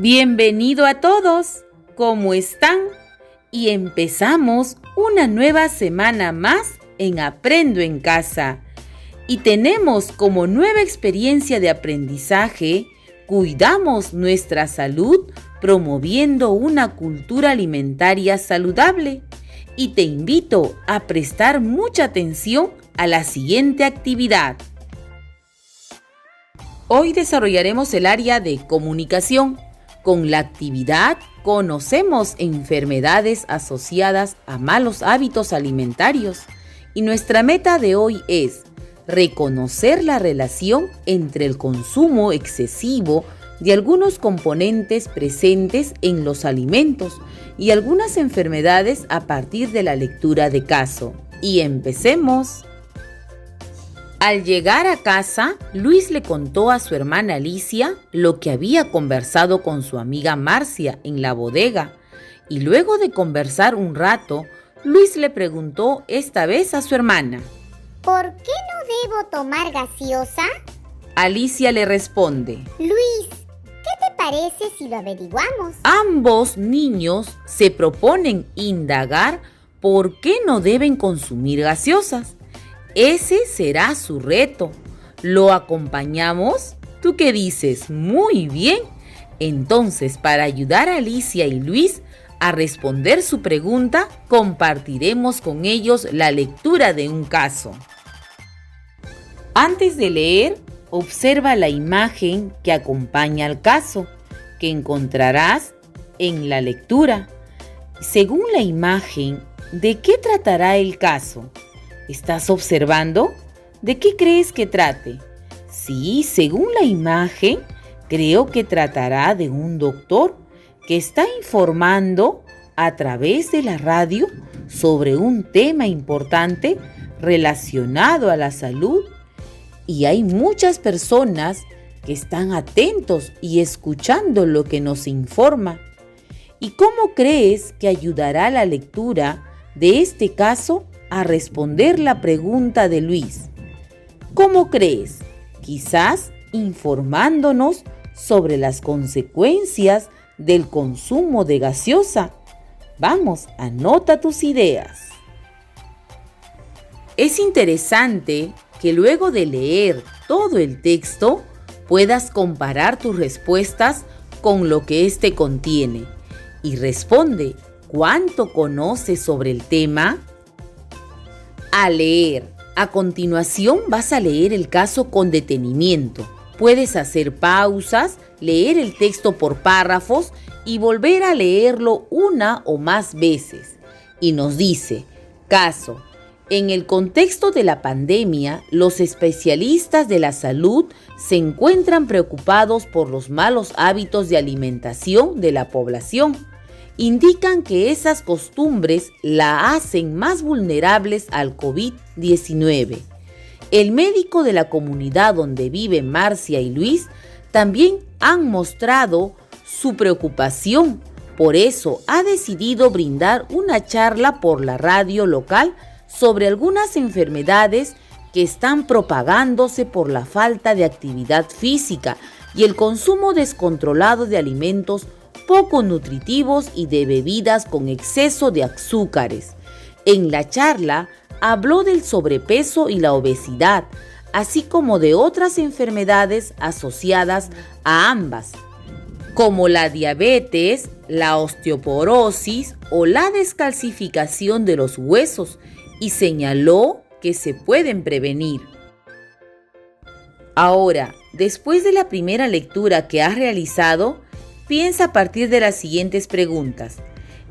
Bienvenido a todos, ¿cómo están? Y empezamos una nueva semana más en Aprendo en Casa. Y tenemos como nueva experiencia de aprendizaje, cuidamos nuestra salud promoviendo una cultura alimentaria saludable. Y te invito a prestar mucha atención a la siguiente actividad. Hoy desarrollaremos el área de comunicación. Con la actividad conocemos enfermedades asociadas a malos hábitos alimentarios y nuestra meta de hoy es reconocer la relación entre el consumo excesivo de algunos componentes presentes en los alimentos y algunas enfermedades a partir de la lectura de caso. Y empecemos. Al llegar a casa, Luis le contó a su hermana Alicia lo que había conversado con su amiga Marcia en la bodega. Y luego de conversar un rato, Luis le preguntó esta vez a su hermana: ¿Por qué no debo tomar gaseosa? Alicia le responde: Luis, ¿qué te parece si lo averiguamos? Ambos niños se proponen indagar por qué no deben consumir gaseosas. Ese será su reto. ¿Lo acompañamos? ¿Tú qué dices? Muy bien. Entonces, para ayudar a Alicia y Luis a responder su pregunta, compartiremos con ellos la lectura de un caso. Antes de leer, observa la imagen que acompaña al caso, que encontrarás en la lectura. Según la imagen, ¿de qué tratará el caso? ¿Estás observando? ¿De qué crees que trate? Sí, según la imagen, creo que tratará de un doctor que está informando a través de la radio sobre un tema importante relacionado a la salud. Y hay muchas personas que están atentos y escuchando lo que nos informa. ¿Y cómo crees que ayudará la lectura de este caso a responder la pregunta de Luis? ¿Cómo crees? Quizás informándonos sobre las consecuencias del consumo de gaseosa. Vamos, anota tus ideas. Es interesante que luego de leer todo el texto puedas comparar tus respuestas con lo que éste contiene y responde: ¿cuánto conoces sobre el tema? A leer. A continuación vas a leer el caso con detenimiento. Puedes hacer pausas, leer el texto por párrafos y volver a leerlo una o más veces. Y nos dice: caso. En el contexto de la pandemia, los especialistas de la salud se encuentran preocupados por los malos hábitos de alimentación de la población. Indican que esas costumbres la hacen más vulnerables al COVID-19. El médico de la comunidad donde viven Marcia y Luis también han mostrado su preocupación. Por eso ha decidido brindar una charla por la radio local sobre algunas enfermedades que están propagándose por la falta de actividad física y el consumo descontrolado de alimentos poco nutritivos y de bebidas con exceso de azúcares. En la charla habló del sobrepeso y la obesidad, así como de otras enfermedades asociadas a ambas, como la diabetes, la osteoporosis o la descalcificación de los huesos, y señaló que se pueden prevenir. Ahora, después de la primera lectura que has realizado, piensa a partir de las siguientes preguntas.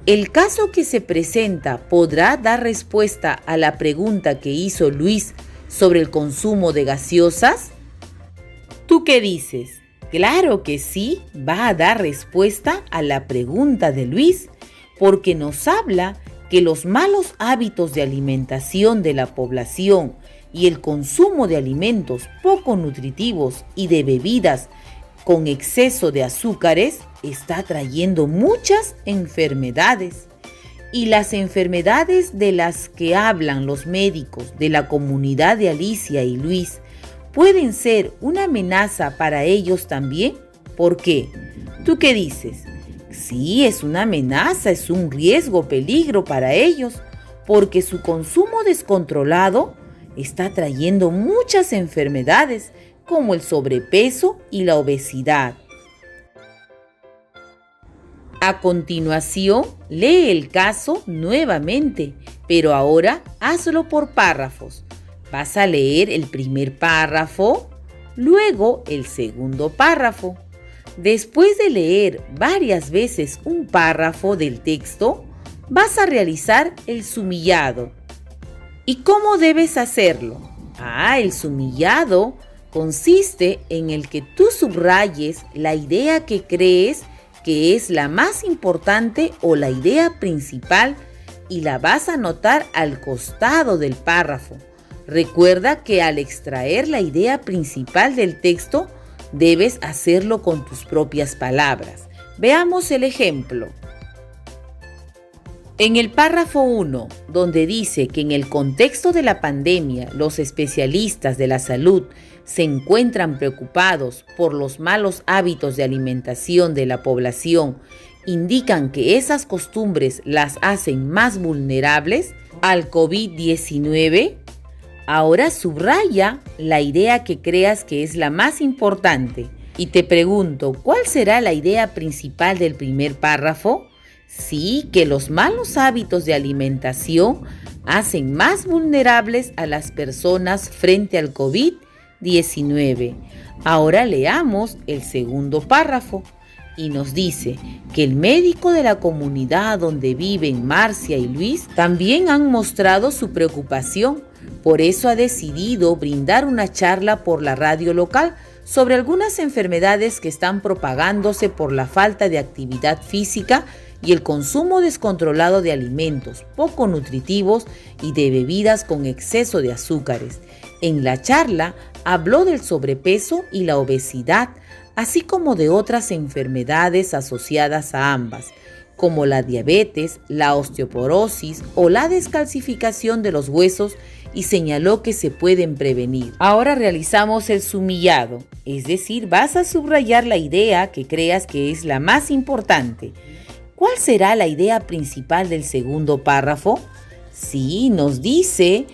¿El caso que se presenta podrá dar respuesta a la pregunta que hizo Luis sobre el consumo de gaseosas? ¿Tú qué dices? Claro que sí, va a dar respuesta a la pregunta de Luis, porque nos habla que los malos hábitos de alimentación de la población y el consumo de alimentos poco nutritivos y de bebidas con exceso de azúcares está trayendo muchas enfermedades. Y las enfermedades de las que hablan los médicos de la comunidad de Alicia y Luis pueden ser una amenaza para ellos también. ¿Por qué? ¿Tú qué dices? Sí, es una amenaza, es un riesgo, peligro para ellos, porque su consumo descontrolado está trayendo muchas enfermedades, como el sobrepeso y la obesidad. A continuación, lee el caso nuevamente, pero ahora hazlo por párrafos. Vas a leer el primer párrafo, luego el segundo párrafo. Después de leer varias veces un párrafo del texto, vas a realizar el sumillado. ¿Y cómo debes hacerlo? El sumillado consiste en el que tú subrayes la idea que crees que es la más importante o la idea principal y la vas a anotar al costado del párrafo. Recuerda que al extraer la idea principal del texto, debes hacerlo con tus propias palabras. Veamos el ejemplo. En el párrafo 1, donde dice que en el contexto de la pandemia, los especialistas de la salud se encuentran preocupados por los malos hábitos de alimentación de la población, indican que esas costumbres las hacen más vulnerables al COVID-19. Ahora subraya la idea que creas que es la más importante. Y te pregunto, ¿cuál será la idea principal del primer párrafo? Sí, que los malos hábitos de alimentación hacen más vulnerables a las personas frente al COVID-19. Ahora leamos el segundo párrafo y nos dice que el médico de la comunidad donde viven Marcia y Luis también han mostrado su preocupación. Por eso ha decidido brindar una charla por la radio local sobre algunas enfermedades que están propagándose por la falta de actividad física y el consumo descontrolado de alimentos poco nutritivos y de bebidas con exceso de azúcares. En la charla habló del sobrepeso y la obesidad, así como de otras enfermedades asociadas a ambas, como la diabetes, la osteoporosis o la descalcificación de los huesos, y señaló que se pueden prevenir. Ahora realizamos el sumillado, es decir, vas a subrayar la idea que creas que es la más importante. ¿Cuál será la idea principal del segundo párrafo? Sí, nos dice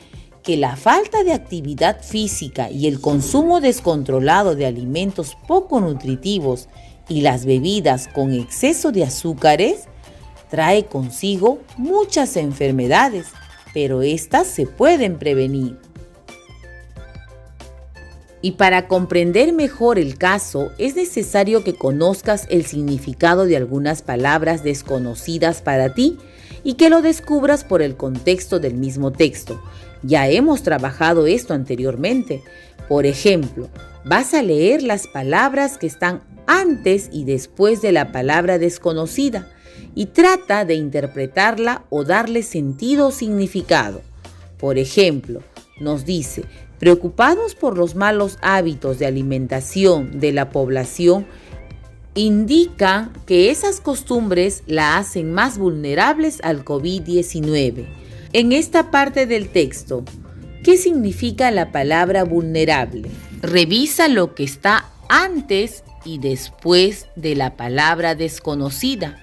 que la falta de actividad física y el consumo descontrolado de alimentos poco nutritivos y las bebidas con exceso de azúcares trae consigo muchas enfermedades, pero estas se pueden prevenir. Y para comprender mejor el caso, es necesario que conozcas el significado de algunas palabras desconocidas para ti y que lo descubras por el contexto del mismo texto. Ya hemos trabajado esto anteriormente. Por ejemplo, vas a leer las palabras que están antes y después de la palabra desconocida y trata de interpretarla o darle sentido o significado. Por ejemplo, nos dice: preocupados por los malos hábitos de alimentación de la población, indican que esas costumbres la hacen más vulnerables al COVID-19. En esta parte del texto, ¿qué significa la palabra vulnerable? Revisa lo que está antes y después de la palabra desconocida.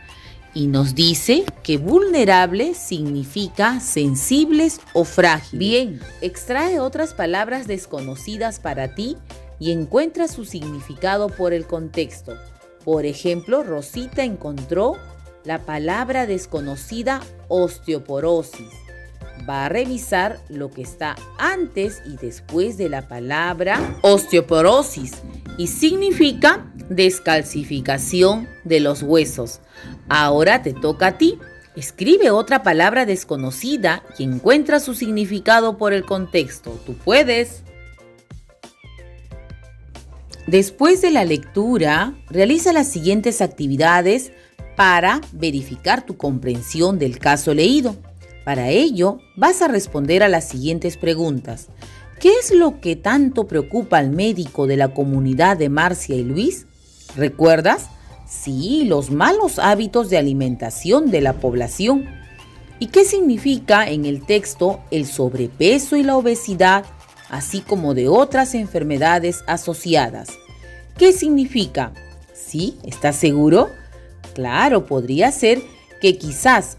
Y nos dice que vulnerable significa sensibles o frágiles. Bien, extrae otras palabras desconocidas para ti y encuentra su significado por el contexto. Por ejemplo, Rosita encontró la palabra desconocida osteoporosis. Va a revisar lo que está antes y después de la palabra osteoporosis y significa descalcificación de los huesos. Ahora te toca a ti. Escribe otra palabra desconocida y encuentra su significado por el contexto. Tú puedes. Después de la lectura, realiza las siguientes actividades para verificar tu comprensión del caso leído. Para ello, vas a responder a las siguientes preguntas. ¿Qué es lo que tanto preocupa al médico de la comunidad de Marcia y Luis? ¿Recuerdas? Sí, los malos hábitos de alimentación de la población. ¿Y qué significa en el texto el sobrepeso y la obesidad, así como de otras enfermedades asociadas? ¿Qué significa? ¿Sí? ¿Estás seguro? Claro, podría ser que quizás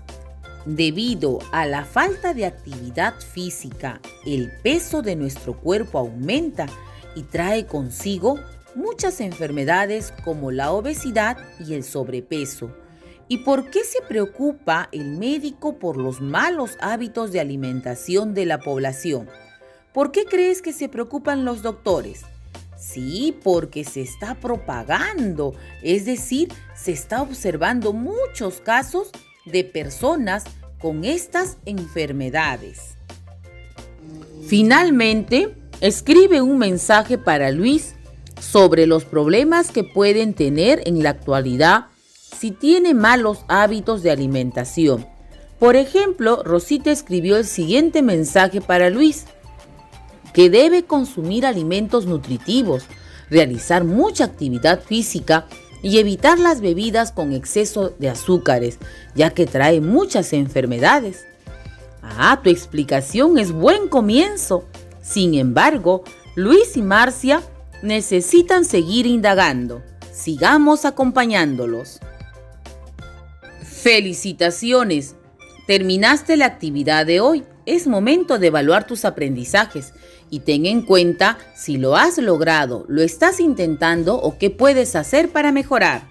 debido a la falta de actividad física, el peso de nuestro cuerpo aumenta y trae consigo muchas enfermedades como la obesidad y el sobrepeso. ¿Y por qué se preocupa el médico por los malos hábitos de alimentación de la población? ¿Por qué crees que se preocupan los doctores? Sí, porque se está propagando, es decir, se está observando muchos casos de personas con estas enfermedades. Finalmente, escribe un mensaje para Luis sobre los problemas que pueden tener en la actualidad si tiene malos hábitos de alimentación. Por ejemplo, Rosita escribió el siguiente mensaje para Luis: que debe consumir alimentos nutritivos, realizar mucha actividad física y evitar las bebidas con exceso de azúcares, ya que trae muchas enfermedades. Tu explicación es buen comienzo. Sin embargo, Luis y Marcia necesitan seguir indagando. Sigamos acompañándolos. ¡Felicitaciones! Terminaste la actividad de hoy. Es momento de evaluar tus aprendizajes y ten en cuenta si lo has logrado, lo estás intentando o qué puedes hacer para mejorar.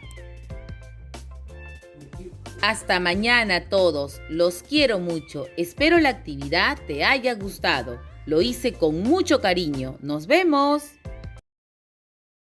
Hasta mañana todos, los quiero mucho. Espero la actividad te haya gustado. Lo hice con mucho cariño. ¡Nos vemos!